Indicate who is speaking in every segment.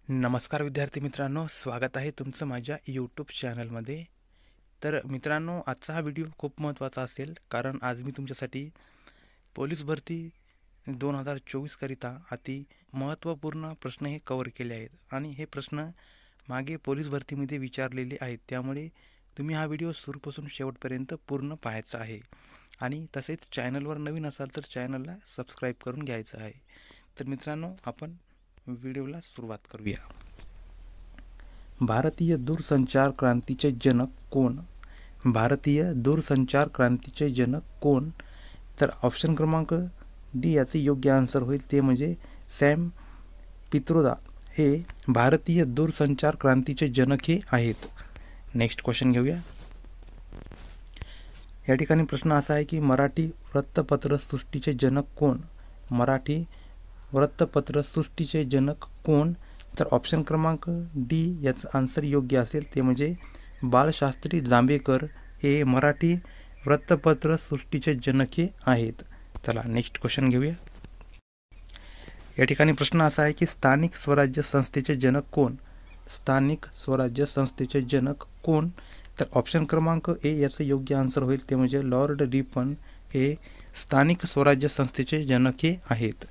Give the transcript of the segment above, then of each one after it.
Speaker 1: नमस्कार विद्यार्थी मित्रांनो, स्वागत आहे तुमचं माझ्या यूट्यूब चॅनलमध्ये. तर मित्रांनो, आजचा हा व्हिडिओ खूप महत्त्वाचा असेल, कारण आज मी तुमच्यासाठी पोलीस भरती 2024 करिता अति महत्त्वपूर्ण प्रश्न हे कव्हर केले आहेत आणि हे प्रश्न मागे पोलीस भरतीमध्ये विचारलेले आहेत. त्यामुळे तुम्ही हा व्हिडिओ सुरूपासून शेवटपर्यंत पूर्ण पाहायचा आहे आणि तसेच चॅनलवर नवीन असाल तर चॅनलला सबस्क्राईब करून घ्यायचं आहे. तर मित्रांनो, आपण व्हिडिओला सुरुवात करूया. भारतीय दूरसंचार क्रांतीचे जनक कोण? भारतीय दूरसंचार क्रांतीचे जनक कोण? तर ऑप्शन क्रमांक डी याचे योग्य आन्सर होईल, ते म्हणजे सॅम पित्रोदा हे भारतीय दूरसंचार क्रांतीचे जनक हे आहेत. नेक्स्ट क्वेश्चन घेऊया. या ठिकाणी प्रश्न असा आहे की मराठी वृत्तपत्र सृष्टीचे जनक कोण? मराठी वृत्तपत्र सृष्टीचे जनक कोण? तर ऑप्शन क्रमांक डी याचं आन्सर योग्य असेल, ते म्हणजे बाळशास्त्री जांभेकर हे मराठी वृत्तपत्र सृष्टीचे जनक हे आहेत. चला नेक्स्ट क्वेश्चन घेऊया. या ठिकाणी प्रश्न असा आहे की स्थानिक स्वराज्य संस्थेचे जनक कोण? स्थानिक स्वराज्य संस्थेचे जनक कोण? तर ऑप्शन क्रमांक ए याचं योग्य आन्सर होईल, ते म्हणजे लॉर्ड रिपन हे स्थानिक स्वराज्य संस्थेचे जनक हे आहेत.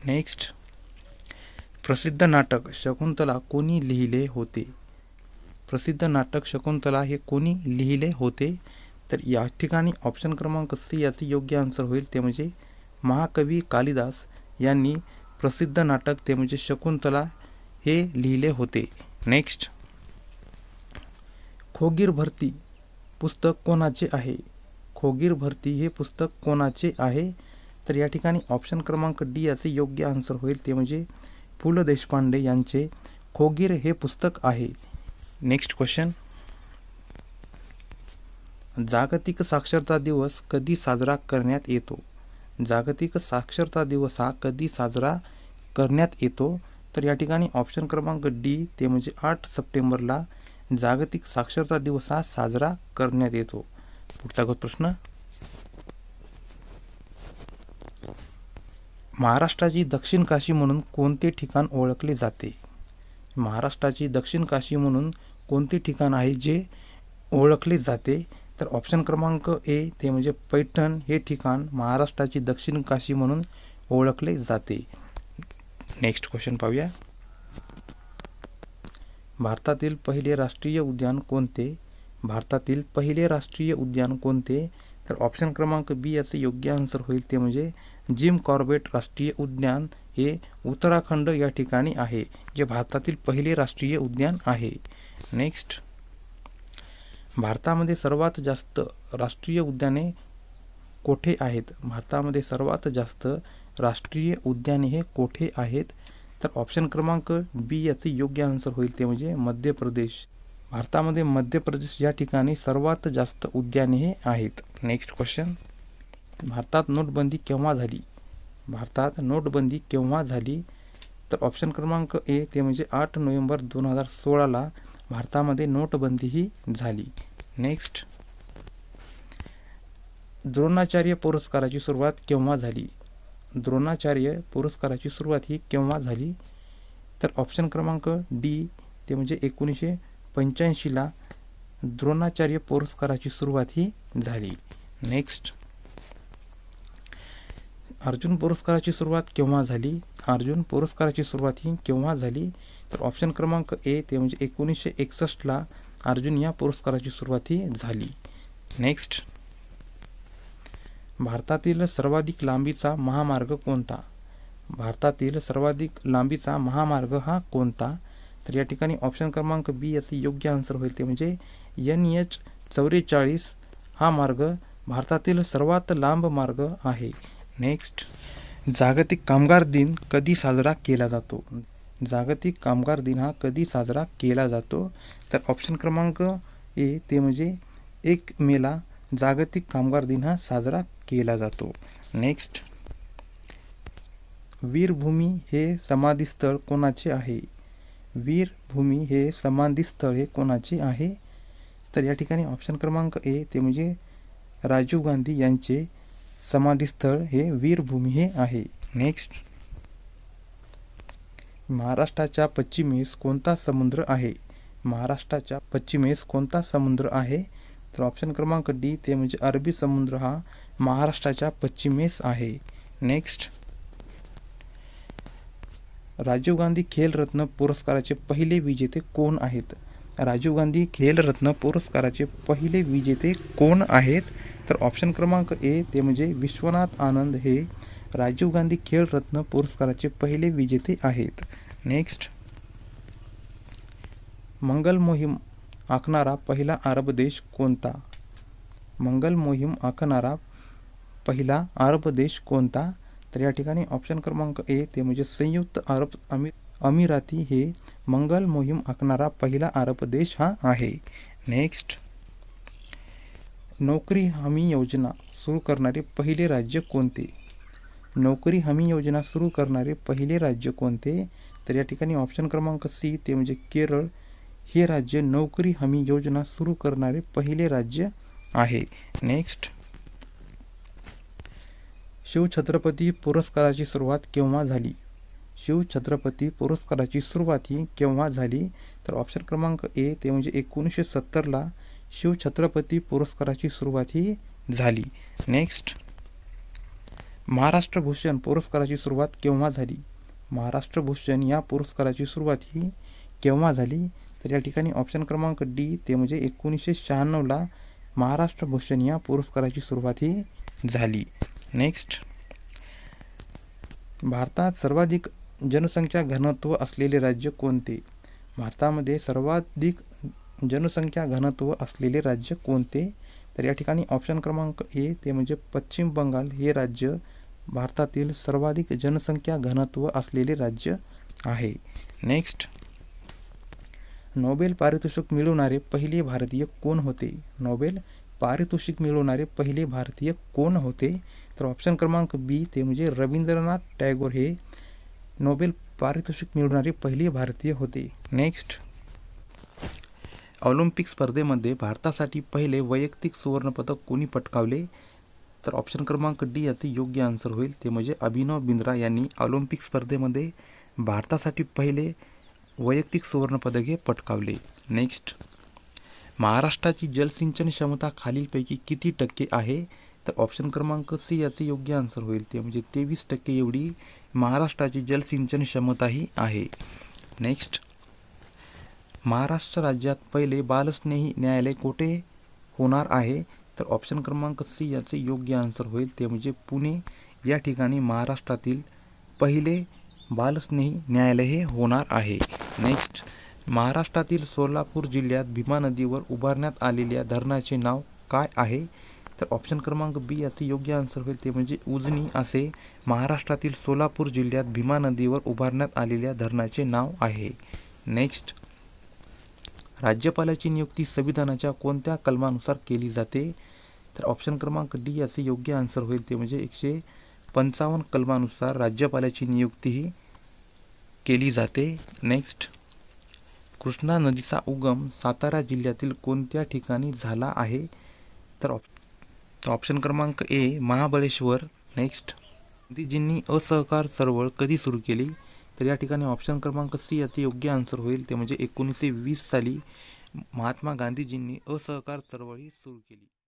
Speaker 1: नेक्स्ट, प्रसिद्ध नाटक शकुंतला कोणी लिहिले होते? प्रसिद्ध नाटक शकुंतला हे कोणी लिहिले होते? तर या ठिकाणी ऑप्शन क्रमांक सी याचे योग्य आन्सर होईल, ते म्हणजे महाकवी कालिदास यांनी प्रसिद्ध नाटक ते म्हणजे शकुंतला हे लिहिले होते. नेक्स्ट, खोगीर भरती पुस्तक कोणाचे आहे? खोगीर भरती हे पुस्तक कोणाचे आहे? तर या ठिकाणी ऑप्शन क्रमांक डी याचे योग्य आन्सर होईल, ते म्हणजे पु ल देशपांडे यांचे खोगीर हे पुस्तक आहे. नेक्स्ट क्वेश्चन, जागतिक साक्षरता दिवस कधी साजरा करण्यात येतो? जागतिक साक्षरता दिवस हा कधी साजरा करण्यात येतो? तर या ठिकाणी ऑप्शन क्रमांक डी ते म्हणजे 8 सप्टेंबरला जागतिक साक्षरता दिवस हा साजरा करण्यात येतो. पुढचा प्रश्न, महाराष्ट्राची दक्षिण काशी म्हणून कोणते ठिकाण ओळखले जाते? महाराष्ट्राची दक्षिण काशी म्हणून कोणते ठिकाण आहे जे ओळखले जाते? तर ऑप्शन क्रमांक ए ते म्हणजे पैठण हे ठिकाण महाराष्ट्राची दक्षिण काशी म्हणून ओळखले जाते. नेक्स्ट क्वेश्चन पाहूया. भारतातील पहिले राष्ट्रीय उद्यान कोणते? भारतातील पहिले राष्ट्रीय उद्यान कोणते? तर ऑप्शन क्रमांक बी याचे योग्य आन्सर होईल, ते म्हणजे जिम कॉर्बेट राष्ट्रीय उद्यान हे उत्तराखंड या ठिकाणी आहे, जे भारतातील पहिले राष्ट्रीय उद्यान आहे. नेक्स्ट, भारतामध्ये सर्वात जास्त राष्ट्रीय उद्याने कोठे आहेत? भारतामध्ये सर्वात जास्त राष्ट्रीय उद्याने हे कोठे आहेत? तर ऑप्शन क्रमांक बी याचे योग्य आन्सर होईल, ते म्हणजे मध्य प्रदेश. भारतामध्ये मध्य प्रदेश या ठिकाणी सर्वात जास्त उद्याने हे आहेत. नेक्स्ट क्वेश्चन, भारतात नोटबंदी केव्हा झाली? भारतात नोटबंदी केव्हा झाली? तर ऑप्शन क्रमांक ए ते म्हणजे 8 नोव्हेंबर 2016ला भारतामध्ये नोटबंदी ही झाली. नेक्स्ट, द्रोणाचार्य पुरस्काराची सुरुवात केव्हा झाली? द्रोणाचार्य पुरस्काराची सुरुवात ही केव्हा झाली? तर ऑप्शन क्रमांक डी ते म्हणजे 1985ला द्रोणाचार्य पुरस्काराची सुरुवात ही झाली. नेक्स्ट, अर्जुन पुरस्काराची सुरुवात केव्हा झाली? अर्जुन पुरस्काराची सुरुवात ही केव्हा झाली? तर ऑप्शन क्रमांक ए ते म्हणजे 1961ला अर्जुन या पुरस्काराची सुरुवात ही झाली. नेक्स्ट, भारतातील सर्वाधिक लांबीचा महामार्ग कोणता? भारतातील सर्वाधिक लांबीचा महामार्ग हा कोणता? तर या ठिकाणी ऑप्शन क्रमांक बी याचे योग्य आन्सर होईल, ते म्हणजे NH44 हा मार्ग भारतातील सर्वात लांब मार्ग आहे. नेक्स्ट, जागतिक कामगार दिन कधी साजरा केला जातो? जागतिक कामगार दिन हा कधी साजरा केला जातो? तर ऑप्शन क्रमांक ए ते म्हणजे 1 मेला जागतिक कामगार दिन हा साजरा केला जातो. नेक्स्ट, वीरभूमी हे समाधीस्थळ कोणाचे आहे? वीरभूमी हे समाधीस्थळ हे कोणाचे आहे? तर या ठिकाणी ऑप्शन क्रमांक ए ते म्हणजे राजीव गांधी यांचे समाधीस्थळ हे वीरभूमी हे आहे. नेक्स्ट, महाराष्ट्राच्या पश्चिमेस कोणता समुद्र आहे? महाराष्ट्राच्या पश्चिमेस कोणता समुद्र आहे? तर ऑप्शन क्रमांक डी ते म्हणजे अरबी समुद्र हा महाराष्ट्राच्या पश्चिमेस आहे. नेक्स्ट, राजीव गांधी खेलरत्न पुरस्काराचे पहिले विजेते कोण आहेत? राजीव गांधी खेलरत्न पुरस्काराचे पहिले विजेते कोण आहेत? तर ऑप्शन क्रमांक ए ते म्हणजे विश्वनाथ आनंद हे राजीव गांधी खेलरत्न पुरस्काराचे पहिले विजेते आहेत. नेक्स्ट, मंगल मोहीम आखणारा पहिला अरब देश कोणता? मंगल मोहीम आखणारा पहिला अरब देश कोणता? तर या ठिकाणी ऑप्शन क्रमांक ए ते म्हणजे संयुक्त अरब अमिराती हे मंगल मोहीम आखणारा पहिला अरब देश हा आहे. नेक्स्ट, नोकरी हमी योजना सुरू करणारे पहिले राज्य कोणते? नोकरी हमी योजना सुरू करणारे पहिले राज्य कोणते? तर या ठिकाणी ऑप्शन क्रमांक सी ते म्हणजे केरळ हे राज्य नोकरी हमी योजना सुरू करणारे पहिले राज्य आहे. नेक्स्ट, शिवछत्रपती पुरस्काराची सुरुवात केव्हा झाली? शिवछत्रपती पुरस्काराची सुरुवात ही केव्हा झाली? तर ऑप्शन क्रमांक ए ते म्हणजे 1970ला शिवछत्रपती पुरस्काराची सुरुवात ही झाली. नेक्स्ट, महाराष्ट्र भूषण पुरस्काराची सुरुवात केव्हा झाली? महाराष्ट्र भूषण या पुरस्काराची सुरुवात ही केव्हा झाली? तर या ठिकाणी ऑप्शन क्रमांक डी ते म्हणजे 1996ला महाराष्ट्र भूषण या पुरस्काराची सुरुवात ही झाली. नेक्स्ट, भारतात सर्वाधिक जनसंख्या घनत्व असलेले राज्य कोणते? भारतामध्ये सर्वाधिक जनसंख्या घनत्व असलेले राज्य कोणते? तर या ठिकाणी ऑप्शन क्रमांक ए ते म्हणजे पश्चिम बंगाल हे राज्य भारतातील सर्वाधिक जनसंख्या घनत्व असलेले राज्य आहे. नेक्स्ट, नोबेल पारितोषिक मिळवणारे पहिले भारतीय कोण होते? नोबेल पारितोषिक मिळवणारे पहिले भारतीय कोण होते? तर ऑप्शन क्रमांक बी ते म्हणजे रवींद्रनाथ टागोर हे नोबेल पारितोषिक मिळवणारे पहिले भारतीय होते. नेक्स्ट, ऑलिम्पिक स्पर्धेमध्ये भारतासाठी पहिले वैयक्तिक सुवर्णपदक कोणी पटकावले? तर ऑप्शन क्रमांक डी याचे योग्य आन्सर होईल ते म्हणजे अभिनव बिंद्रा यांनी ऑलिम्पिक स्पर्धेमध्ये भारतासाठी पहिले वैयक्तिक सुवर्णपदक हे पटकावले. नेक्स्ट, महाराष्ट्राची जलसिंचन क्षमता खालीलपैकी किती टक्के आहे? तर ऑप्शन क्रमांक सी याचे योग्य आन्सर होईल ते म्हणजे 23% एवढी महाराष्ट्राची जलसिंचन क्षमता ही आहे. नेक्स्ट, महाराष्ट्र राज्यात पहिले बालस्नेही न्यायालय कुठे होणार आहे? तर ऑप्शन क्रमांक सी याचे योग्य आन्सर होईल ते म्हणजे पुणे या ठिकाणी महाराष्ट्रातील पहिले बालस्नेही न्यायालय हे होणार आहे. नेक्स्ट, महाराष्ट्रातील सोलापूर जिल्ह्यात भीमा नदीवर उभारण्यात आलेल्या धरणाचे नाव काय आहे? तर ऑप्शन क्रमांक बी याचे योग्य आन्सर होईल ते म्हणजे उजनी असे महाराष्ट्रातील सोलापूर जिल्ह्यात भीमा नदीवर उभारण्यात आलेल्या धरणाचे नाव आहे. नेक्स्ट, राज्यपालाची नियुक्ती संविधानाच्या कोणत्या कलमानुसार केली जाते? तर ऑप्शन क्रमांक डी याचे योग्य आन्सर होईल ते म्हणजे 155 कलमानुसार राज्यपालाची नियुक्ती ही केली जाते. नेक्स्ट, कृष्णा नदीचा उगम सातारा जिल्ह्यातील कोणत्या ठिकाणी झाला आहे? तर ऑप्शन क्रमांक ए महाबळेश्वर. नेक्स्ट, गांधीजींनी असहकार चळवळ कधी सुरू केली? तर या ठिकाणी ऑप्शन क्रमांक सी याचे योग्य आन्सर होईल ते म्हणजे 1920 साली महात्मा गांधीजींनी असहकार चळवळ सुरू केली.